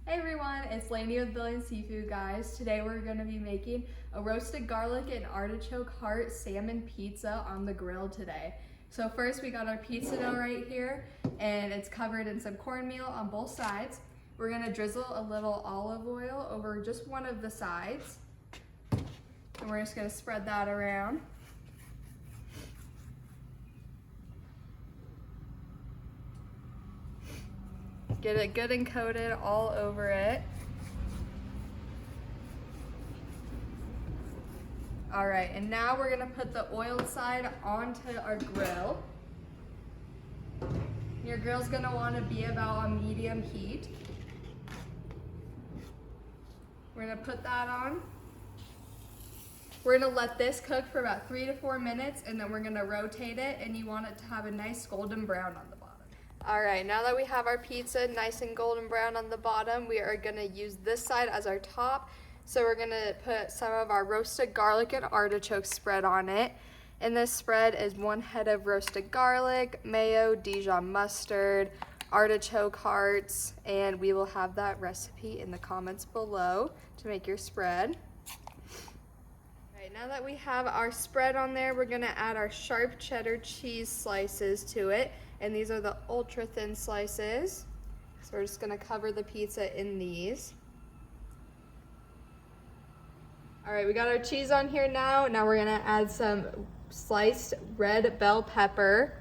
Hey everyone, it's Lainey with Billy and Seafood, guys. Today we're going to be making a roasted garlic and artichoke heart salmon pizza on the grill today. So first we got our pizza dough right here, and it's covered in some cornmeal on both sides. We're going to drizzle a little olive oil over just one of the sides, and we're just going to spread that around. Get it good and coated all over it. All right, and now we're gonna put the oiled side onto our grill. Your grill's gonna wanna be about on medium heat. We're gonna put that on. We're gonna let this cook for about 3 to 4 minutes, and then we're gonna rotate it, and you want it to have a nice golden brown on the bottom. All right, now that we have our pizza nice and golden brown on the bottom, we are gonna use this side as our top. So we're gonna put some of our roasted garlic and artichoke spread on it. And this spread is 1 head of roasted garlic, mayo, Dijon mustard, artichoke hearts, and we will have that recipe in the comments below to make your spread. All right, now that we have our spread on there, we're gonna add our sharp cheddar cheese slices to it. And these are the ultra thin slices. So we're just gonna cover the pizza in these. All right, we got our cheese on here now. Now we're gonna add some sliced red bell pepper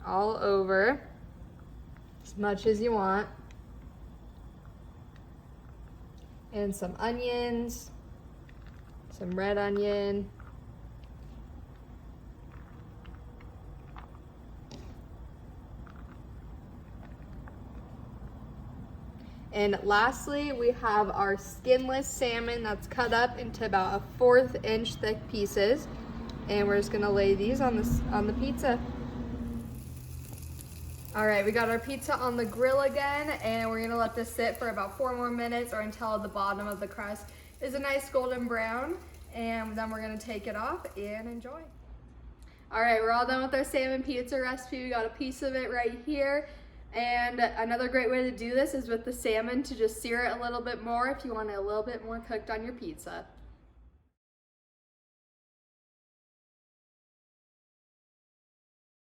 all over, as much as you want. And some onions, some red onion. And lastly, we have our skinless salmon that's cut up into about a 1/4 inch thick pieces. And we're just gonna lay these on the pizza. All right, we got our pizza on the grill again, and we're gonna let this sit for about 4 more minutes or until the bottom of the crust is a nice golden brown. And then we're gonna take it off and enjoy. All right, we're all done with our salmon pizza recipe. We got a piece of it right here. And another great way to do this is with the salmon, to just sear it a little bit more if you want it a little bit more cooked on your pizza.